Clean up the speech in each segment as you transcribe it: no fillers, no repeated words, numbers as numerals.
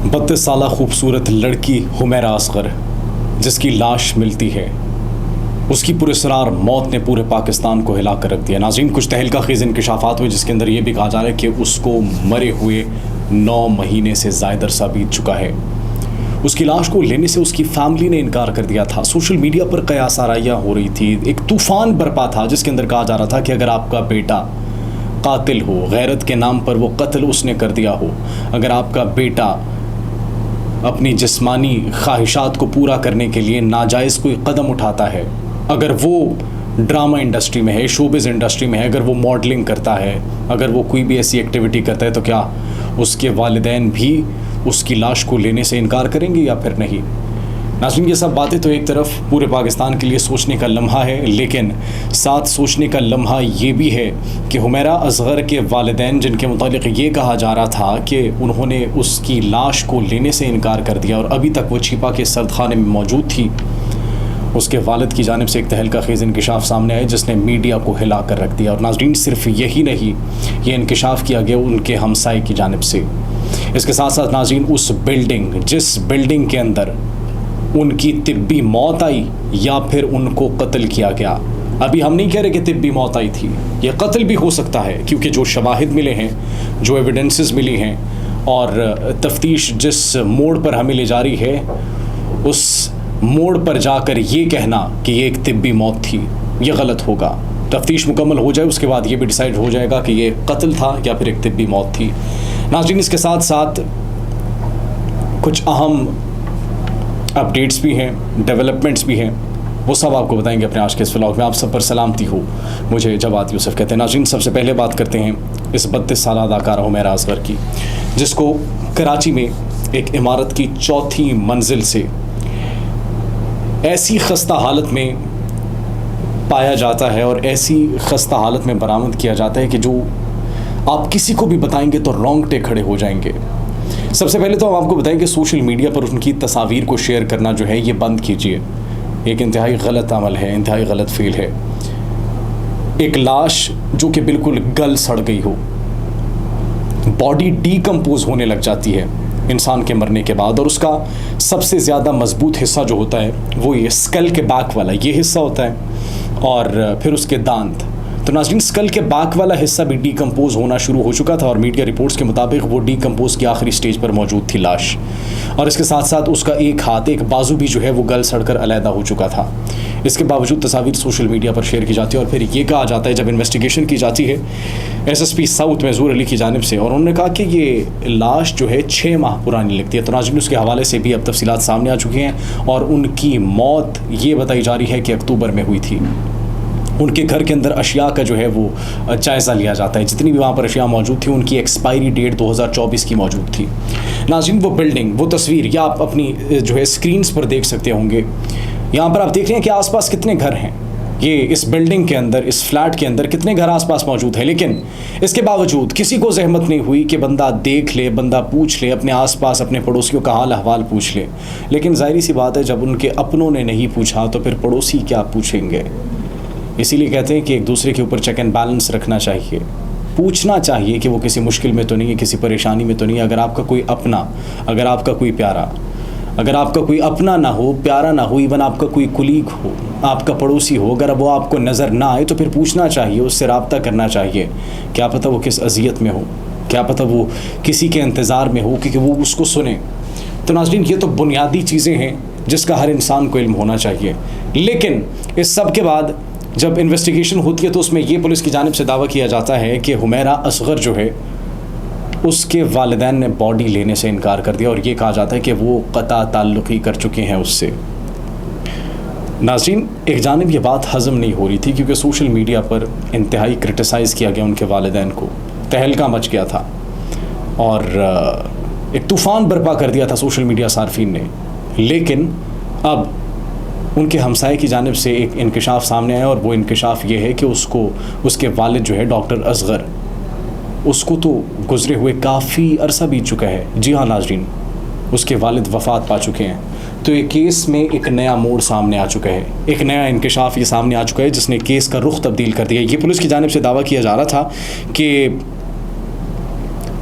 32 سالہ خوبصورت لڑکی حمیرہ اصغر جس کی لاش ملتی ہے، اس کی پراسرار موت نے پورے پاکستان کو ہلا کر رکھ دیا۔ ناظرین، کچھ تہلکہ خیز انکشافات ہوئے جس کے اندر یہ بھی کہا جا رہا ہے کہ اس کو مرے ہوئے 9 مہینے سے زائد عرصہ بیت چکا ہے۔ اس کی لاش کو لینے سے اس کی فیملی نے انکار کر دیا تھا۔ سوشل میڈیا پر قیاس آرائیاں ہو رہی تھی، ایک طوفان برپا تھا جس کے اندر کہا جا رہا تھا کہ اگر آپ کا بیٹا قاتل ہو، غیرت کے نام پر وہ قتل اس نے کر دیا ہو، اگر آپ کا بیٹا اپنی جسمانی خواہشات کو پورا کرنے کے لیے ناجائز کوئی قدم اٹھاتا ہے، اگر وہ ڈرامہ انڈسٹری میں ہے، شوبز انڈسٹری میں ہے، اگر وہ ماڈلنگ کرتا ہے، اگر وہ کوئی بھی ایسی ایکٹیویٹی کرتا ہے، تو کیا اس کے والدین بھی اس کی لاش کو لینے سے انکار کریں گے یا پھر نہیں؟ ناظرین، یہ سب باتیں تو ایک طرف پورے پاکستان کے لیے سوچنے کا لمحہ ہے، لیکن ساتھ سوچنے کا لمحہ یہ بھی ہے کہ حمیرہ اصغر کے والدین، جن کے متعلق یہ کہا جا رہا تھا کہ انہوں نے اس کی لاش کو لینے سے انکار کر دیا اور ابھی تک وہ چھپا کے سرد خانے میں موجود تھی، اس کے والد کی جانب سے ایک تہلکہ خیز انکشاف سامنے آئے جس نے میڈیا کو ہلا کر رکھ دیا۔ اور ناظرین، صرف یہی نہیں، یہ انکشاف کیا گیا ان کے ہمسائے کی جانب سے۔ اس کے ساتھ ساتھ ناظرین، اس بلڈنگ، جس بلڈنگ کے اندر ان کی طبی موت آئی یا پھر ان کو قتل کیا گیا، ابھی ہم نہیں کہہ رہے کہ طبی موت آئی تھی، یہ قتل بھی ہو سکتا ہے، کیونکہ جو شواہد ملے ہیں، جو ایویڈنسز ملی ہیں اور تفتیش جس موڑ پر ہمیں لے جا رہی ہے، اس موڑ پر جا کر یہ کہنا کہ یہ ایک طبی موت تھی، یہ غلط ہوگا۔ تفتیش مکمل ہو جائے، اس کے بعد یہ بھی ڈیسائیڈ ہو جائے گا کہ یہ قتل تھا یا پھر ایک طبی موت تھی۔ ناظرین، اس کے ساتھ ساتھ کچھ اہم اپڈیٹس بھی ہیں، ڈیولپمنٹس بھی ہیں، وہ سب آپ کو بتائیں گے اپنے آج کے اس ولاگ میں۔ آپ سب پر سلامتی ہو، مجھے جواد یوسف کہتے ہیں۔ ناظرین، سب سے پہلے بات کرتے ہیں اس 32 سالہ اداکارہ حمیرہ اصغر کی، جس کو کراچی میں ایک عمارت کی 4تھی منزل سے ایسی خستہ حالت میں پایا جاتا ہے اور ایسی خستہ حالت میں برآمد کیا جاتا ہے کہ جو آپ کسی کو بھی بتائیں گے تو رونگٹے کھڑے ہو جائیں گے۔ سب سے پہلے تو ہم آپ کو بتائیں کہ سوشل میڈیا پر ان کی تصاویر کو شیئر کرنا جو ہے یہ بند کیجیے، ایک انتہائی غلط عمل ہے، انتہائی غلط فعل ہے۔ ایک لاش جو کہ بالکل گل سڑ گئی ہو، باڈی ڈی کمپوز ہونے لگ جاتی ہے انسان کے مرنے کے بعد، اور اس کا سب سے زیادہ مضبوط حصہ جو ہوتا ہے وہ یہ اسکل کے بیک والا یہ حصہ ہوتا ہے، اور پھر اس کے دانت۔ تو ناظرین، اسکل کے بیک والا حصہ بھی ڈی کمپوز ہونا شروع ہو چکا تھا اور میڈیا رپورٹس کے مطابق وہ ڈی کمپوز کی آخری سٹیج پر موجود تھی لاش، اور اس کے ساتھ ساتھ اس کا ایک ہاتھ، ایک بازو بھی جو ہے وہ گل سڑ کر علیحدہ ہو چکا تھا۔ اس کے باوجود تصاویر سوشل میڈیا پر شیئر کی جاتی ہے اور پھر یہ کہا جاتا ہے، جب انویسٹیگیشن کی جاتی ہے SSP ساؤتھ محظور علی کی جانب سے، اور انہوں نے کہا کہ یہ لاش جو ہے 6 ماہ پرانی لگتی ہے۔ تو ناظرین، اس کے حوالے سے بھی اب تفصیلات سامنے آ چکی ہیں اور ان کی موت یہ بتائی جا رہی ہے کہ اکتوبر میں ہوئی تھی۔ ان کے گھر کے اندر اشیاء کا جو ہے وہ جائزہ لیا جاتا ہے، جتنی بھی وہاں پر اشیاء موجود تھیں ان کی ایکسپائری ڈیٹ 2024 کی موجود تھی۔ ناظرین، وہ بلڈنگ، وہ تصویر یا آپ اپنی جو ہے اسکرینز پر دیکھ سکتے ہوں گے، یہاں پر آپ دیکھ رہے ہیں کہ آس پاس کتنے گھر ہیں، یہ اس بلڈنگ کے اندر، اس فلیٹ کے اندر کتنے گھر آس پاس موجود ہیں، لیکن اس کے باوجود کسی کو زحمت نہیں ہوئی کہ بندہ دیکھ لے، بندہ پوچھ لے، اپنے آس پاس اپنے پڑوسیوں کا حال احوال پوچھ لے۔ لیکن ظاہری سی بات ہے، جب ان کے اپنوں نے نہیں پوچھا تو پھر پڑوسی کیا پوچھیں گے؟ اسی لیے کہتے ہیں کہ ایک دوسرے کے اوپر چیک اینڈ بیلنس رکھنا چاہیے، پوچھنا چاہیے کہ وہ کسی مشکل میں تو نہیں ہے، کسی پریشانی میں تو نہیں ہے۔ اگر آپ کا کوئی اپنا، اگر آپ کا کوئی پیارا، اگر آپ کا کوئی اپنا نہ ہو، پیارا نہ ہو، ایون آپ کا کوئی کولیگ ہو، آپ کا پڑوسی ہو، اگر وہ آپ کو نظر نہ آئے تو پھر پوچھنا چاہیے، اس سے رابطہ کرنا چاہیے۔ کیا پتہ وہ کس اذیت میں ہو، کیا پتہ وہ کسی کے انتظار میں ہو کہ وہ اس کو سنے۔ تو ناظرین، یہ تو بنیادی چیزیں ہیں جس کا ہر انسان کو علم ہونا چاہیے۔ لیکن اس سب کے بعد جب انویسٹیگیشن ہوتی ہے تو اس میں یہ پولیس کی جانب سے دعویٰ کیا جاتا ہے کہ حمیرہ اصغر جو ہے اس کے والدین نے باڈی لینے سے انکار کر دیا، اور یہ کہا جاتا ہے کہ وہ قطع تعلقی کر چکے ہیں اس سے۔ ناظرین، ایک جانب یہ بات ہضم نہیں ہو رہی تھی کیونکہ سوشل میڈیا پر انتہائی کرٹیسائز کیا گیا ان کے والدین کو، تہلکہ مچ گیا تھا اور ایک طوفان برپا کر دیا تھا سوشل میڈیا صارفین نے۔ لیکن اب ان کے ہمسائے کی جانب سے ایک انکشاف سامنے آیا، اور وہ انکشاف یہ ہے کہ اس کے والد جو ہے ڈاکٹر اصغر، اس کو تو گزرے ہوئے کافی عرصہ بیت چکا ہے۔ جی ہاں ناظرین، اس کے والد وفات پا چکے ہیں۔ تو یہ کیس میں ایک نیا موڑ سامنے آ چکا ہے، ایک نیا انکشاف یہ سامنے آ چکا ہے جس نے کیس کا رخ تبدیل کر دیا۔ یہ پولیس کی جانب سے دعویٰ کیا جا رہا تھا کہ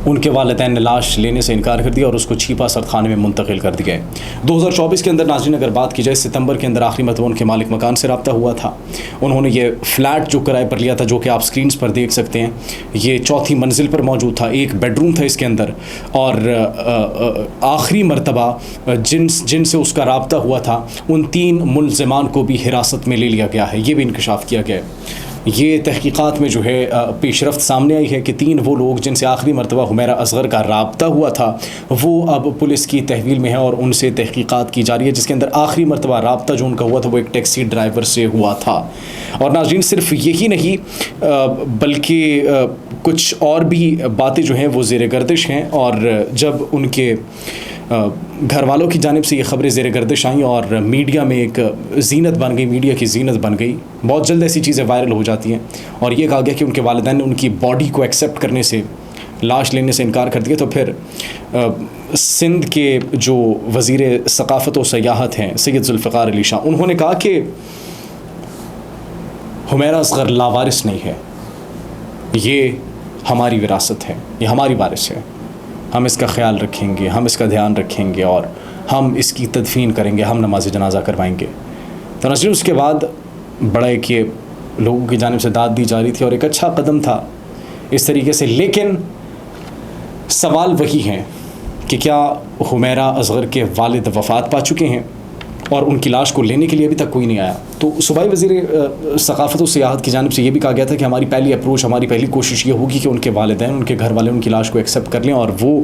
ان کے والدین نے لاش لینے سے انکار کر دیا اور اس کو چھیپا سردخانے میں منتقل کر دیا ہے۔ 2024 کے اندر ناظرین اگر بات کی جائے، ستمبر کے اندر آخری مرتبہ ان کے مالک مکان سے رابطہ ہوا تھا۔ انہوں نے یہ فلیٹ جو کرائے پر لیا تھا، جو کہ آپ سکرینز پر دیکھ سکتے ہیں، یہ 4تھی منزل پر موجود تھا، ایک بیڈ روم تھا اس کے اندر، اور آخری مرتبہ جن سے اس کا رابطہ ہوا تھا ان 3 ملزمان کو بھی حراست میں لے لیا گیا ہے۔ یہ بھی انکشاف کیا گیا ہے۔ یہ تحقیقات میں جو ہے پیش رفت سامنے آئی ہے کہ 3 وہ لوگ جن سے آخری مرتبہ حمیرہ اصغر کا رابطہ ہوا تھا وہ اب پولیس کی تحویل میں ہے اور ان سے تحقیقات کی جا رہی ہے، جس کے اندر آخری مرتبہ رابطہ جو ان کا ہوا تھا وہ ایک ٹیکسی ڈرائیور سے ہوا تھا۔ اور ناظرین صرف یہی نہیں بلکہ کچھ اور بھی باتیں جو ہیں وہ زیر گردش ہیں، اور جب ان کے گھر والوں کی جانب سے یہ خبریں زیر گردش آئیں اور میڈیا میں ایک زینت بن گئی، میڈیا کی زینت بن گئی، بہت جلد ایسی چیزیں وائرل ہو جاتی ہیں، اور یہ کہا گیا کہ ان کے والدین نے ان کی باڈی کو ایکسیپٹ کرنے سے، لاش لینے سے انکار کر دیا، تو پھر سندھ کے جو وزیر ثقافت و سیاحت ہیں سید ذوالفقار علی شاہ، انہوں نے کہا کہ حمیرہ اصغر لاوارث نہیں ہے، یہ ہماری وراثت ہے، یہ ہماری وارث ہے، ہم اس کا خیال رکھیں گے، ہم اس کا دھیان رکھیں گے اور ہم اس کی تدفین کریں گے، ہم نماز جنازہ کروائیں گے۔ تو ناظرین اس کے بعد بڑا ایک یہ لوگوں کی جانب سے داد دی جا رہی تھی اور ایک اچھا قدم تھا اس طریقے سے، لیکن سوال وہی ہیں کہ کیا حمیرہ اصغر کے والد وفات پا چکے ہیں اور ان کی لاش کو لینے کے لیے ابھی تک کوئی نہیں آیا؟ تو صوبائی وزیر ثقافت و سیاحت کی جانب سے یہ بھی کہا گیا تھا کہ ہماری پہلی اپروچ، ہماری پہلی کوشش یہ ہوگی کہ ان کے والدین، ان کے گھر والے ان کی لاش کو ایکسیپٹ کر لیں اور وہ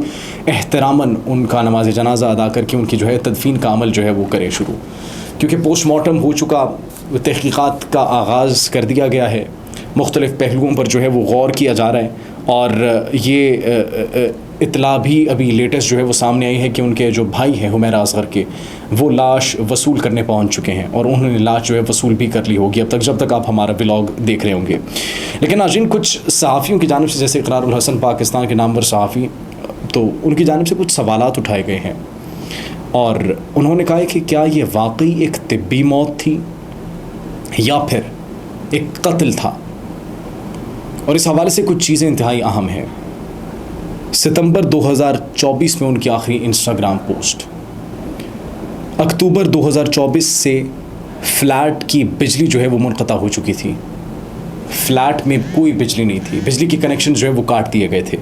احتراماً ان کا نماز جنازہ ادا کر کے ان کی جو ہے تدفین کا عمل جو ہے وہ کرے شروع، کیونکہ پوسٹ مارٹم ہو چکا، تحقیقات کا آغاز کر دیا گیا ہے، مختلف پہلوؤں پر جو ہے وہ غور کیا جا رہا ہے، اور یہ اطلاع بھی ابھی لیٹسٹ جو ہے وہ سامنے آئی ہے کہ ان کے جو بھائی ہیں حمیرہ اصغر کے، وہ لاش وصول کرنے پہنچ چکے ہیں اور انہوں نے لاش جو ہے وصول بھی کر لی ہوگی اب تک، جب تک آپ ہمارا ولاگ دیکھ رہے ہوں گے۔ لیکن ناظرین کچھ صحافیوں کی جانب سے، جیسے اقرار الحسن پاکستان کے نامور صحافی، تو ان کی جانب سے کچھ سوالات اٹھائے گئے ہیں اور انہوں نے کہا ہے کہ کیا یہ واقعی ایک طبی موت تھی یا پھر ایک قتل تھا، اور اس حوالے سے کچھ چیزیں انتہائی اہم ہیں۔ ستمبر 2024 میں ان کی آخری انسٹاگرام پوسٹ، اکتوبر 2024 سے فلیٹ کی بجلی جو ہے وہ منقطع ہو چکی تھی، فلیٹ میں کوئی بجلی نہیں تھی، بجلی کی کنیکشن جو ہے وہ کاٹ دیے گئے تھے۔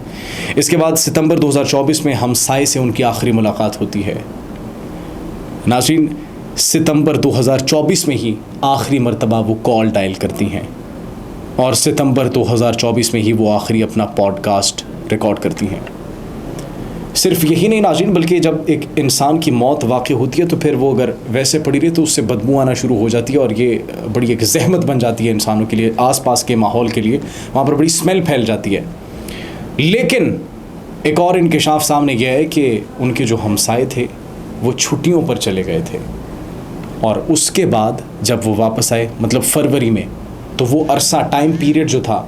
اس کے بعد ستمبر 2024 میں ہمسائے سے ان کی آخری ملاقات ہوتی ہے۔ ناظرین ستمبر 2024 میں ہی آخری مرتبہ وہ کال ڈائل کرتی ہیں اور ستمبر 2024 میں ہی وہ آخری اپنا پوڈ کاسٹ ریکارڈ کرتی ہیں۔ صرف یہی نہیں ناظرین، بلکہ جب ایک انسان کی موت واقع ہوتی ہے تو پھر وہ اگر ویسے پڑی رہی تو اس سے بدبو آنا شروع ہو جاتی ہے اور یہ بڑی ایک زحمت بن جاتی ہے انسانوں کے لیے، آس پاس کے ماحول کے لیے، وہاں پر بڑی اسمیل پھیل جاتی ہے۔ لیکن ایک اور انکشاف سامنے گیا ہے کہ ان کے جو ہمسائے تھے وہ چھٹیوں پر چلے گئے تھے، اور اس کے بعد جب وہ واپس آئے، مطلب فروری میں، تو وہ عرصہ ٹائم پیریڈ جو تھا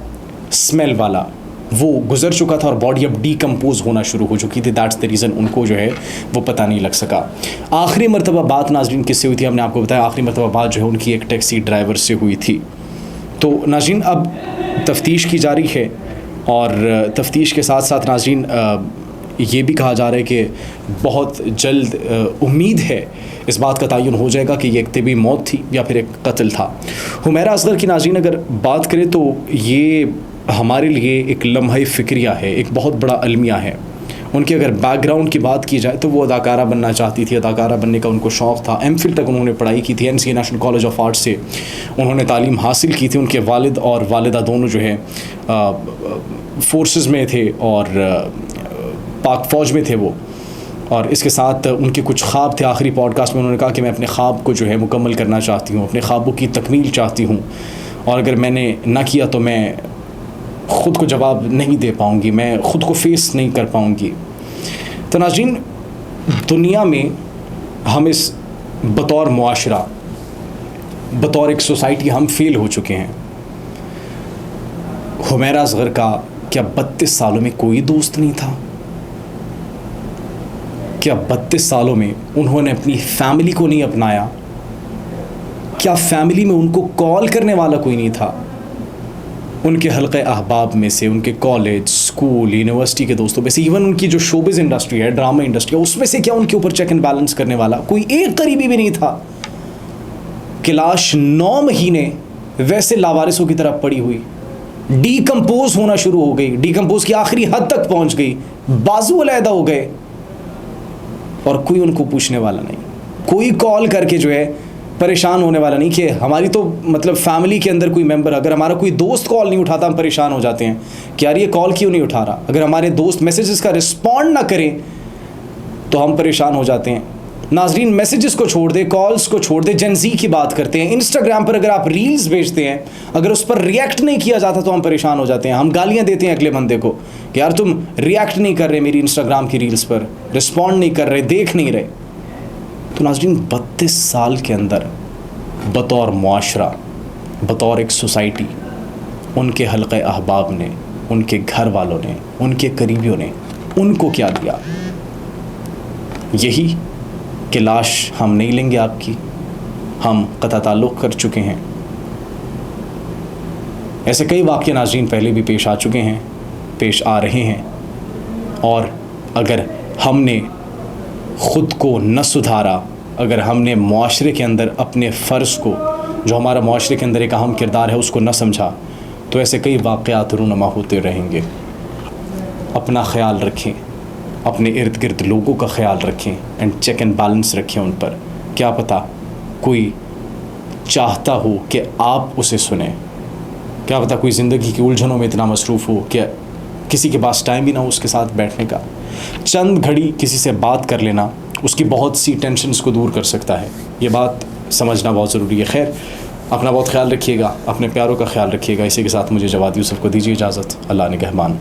اسمیل والا وہ گزر چکا تھا اور باڈی اب ڈیکمپوز ہونا شروع ہو چکی تھی۔ دیٹس دی ریزن ان کو جو ہے وہ پتہ نہیں لگ سکا۔ آخری مرتبہ بات ناظرین کس سے ہوئی تھی؟ ہم نے آپ کو بتایا آخری مرتبہ بات جو ہے ان کی ایک ٹیکسی ڈرائیور سے ہوئی تھی۔ تو ناظرین اب تفتیش کی جا رہی ہے اور تفتیش کے ساتھ ساتھ ناظرین یہ بھی کہا جا رہا ہے کہ بہت جلد امید ہے اس بات کا تعین ہو جائے گا کہ یہ ایک طبی موت تھی یا پھر ایک قتل تھا۔ حمیرہ اصغر کی ناظرین اگر بات کریں تو یہ ہمارے لیے ایک لمحہ فکریہ ہے، ایک بہت بڑا المیہ ہے۔ ان کی اگر بیک گراؤنڈ کی بات کی جائے تو وہ اداکارہ بننا چاہتی تھی، اداکارہ بننے کا ان کو شوق تھا، ایم فل تک انہوں نے پڑھائی کی تھی، NCA national college of art سے انہوں نے تعلیم حاصل کی تھی۔ ان کے والد اور والدہ دونوں جو ہے فورسز میں تھے اور پاک فوج میں تھے وہ، اور اس کے ساتھ ان کے کچھ خواب تھے۔ آخری پوڈ کاسٹ میں انہوں نے کہا کہ میں اپنے خواب کو جو ہے مکمل کرنا چاہتی ہوں، اپنے خوابوں کی تکمیل چاہتی ہوں، اور اگر میں نے نہ کیا تو میں خود کو جواب نہیں دے پاؤں گی، میں خود کو فیس نہیں کر پاؤں گی۔ تو ناظرین دنیا میں ہم اس بطور معاشرہ، بطور ایک سوسائٹی ہم فیل ہو چکے ہیں۔ حمیرہ اصغر کا کیا 32 سالوں میں کوئی دوست نہیں تھا؟ کیا 32 سالوں میں انہوں نے اپنی فیملی کو نہیں اپنایا؟ کیا فیملی میں ان کو کال کرنے والا کوئی نہیں تھا؟ ان کے حلقہ احباب میں سے، ان کے کالج، اسکول یونیورسٹی کے دوستوں میں سے, ایون ان کی جو شوبز انڈسٹری ہے, ڈرامہ انڈسٹری ہے, اس میں سے کیا ان کے اوپر چیک اینڈ بیلنس کرنے والا کوئی ایک قریبی بھی نہیں تھا کہ لاش 9 مہینے ویسے لاوارثوں کی طرف پڑی ہوئی, ڈیکمپوز ہونا شروع ہو گئی, ڈیکمپوز کی آخری حد تک پہنچ گئی, بازو علیحدہ ہو گئے, اور کوئی ان کو پوچھنے والا نہیں, کوئی کال کر کے جو ہے پریشان ہونے والا نہیں. کہ ہماری تو مطلب فیملی کے اندر کوئی ممبر, اگر ہمارا کوئی دوست کال نہیں اٹھاتا ہم پریشان ہو جاتے ہیں کہ یار یہ کال کیوں نہیں اٹھا رہا. اگر ہمارے دوست میسیجز کا رسپونڈ نہ کریں تو ہم پریشان ہو جاتے ہیں. ناظرین میسیجز کو چھوڑ دیں, کالز کو چھوڑ دیں, جن زی کی بات کرتے ہیں. انسٹاگرام پر اگر آپ ریلز بھیجتے ہیں, اگر اس پر ریئیکٹ نہیں کیا جاتا تو ہم پریشان ہو جاتے ہیں. ہم گالیاں دیتے ہیں اگلے بندے کو کہ یار تم ریئیکٹ نہیں کر رہے میری انسٹاگرام کی ریلز پر, رسپونڈ نہیں کر رہے, دیکھ نہیں رہے. تو ناظرین 32 سال کے اندر بطور معاشرہ, بطور ایک سوسائٹی, ان کے حلقہ احباب نے, ان کے گھر والوں نے, ان کے قریبیوں نے ان کو کیا دیا؟ یہی کہ لاش ہم نہیں لیں گے آپ کی, ہم قطع تعلق کر چکے ہیں. ایسے کئی واقعے ناظرین پہلے بھی پیش آ چکے ہیں, پیش آ رہے ہیں, اور اگر ہم نے خود کو نہ سدھارا, اگر ہم نے معاشرے کے اندر اپنے فرض کو, جو ہمارا معاشرے کے اندر ایک اہم کردار ہے, اس کو نہ سمجھا, تو ایسے کئی واقعات رونما ہوتے رہیں گے. اپنا خیال رکھیں, اپنے ارد گرد لوگوں کا خیال رکھیں, اینڈ چیک اینڈ بیلنس رکھیں ان پر. کیا پتہ کوئی چاہتا ہو کہ آپ اسے سنیں, کیا پتہ کوئی زندگی کی الجھنوں میں اتنا مصروف ہو کہ کسی کے پاس ٹائم بھی نہ ہو اس کے ساتھ بیٹھنے کا. چند گھڑی کسی سے بات کر لینا اس کی بہت سی ٹینشنز کو دور کر سکتا ہے. یہ بات سمجھنا بہت ضروری ہے. خیر, اپنا بہت خیال رکھیے گا, اپنے پیاروں کا خیال رکھیے گا. اسی کے ساتھ مجھے جواد یوسف کو دیجیے اجازت. اللہ نگہبان.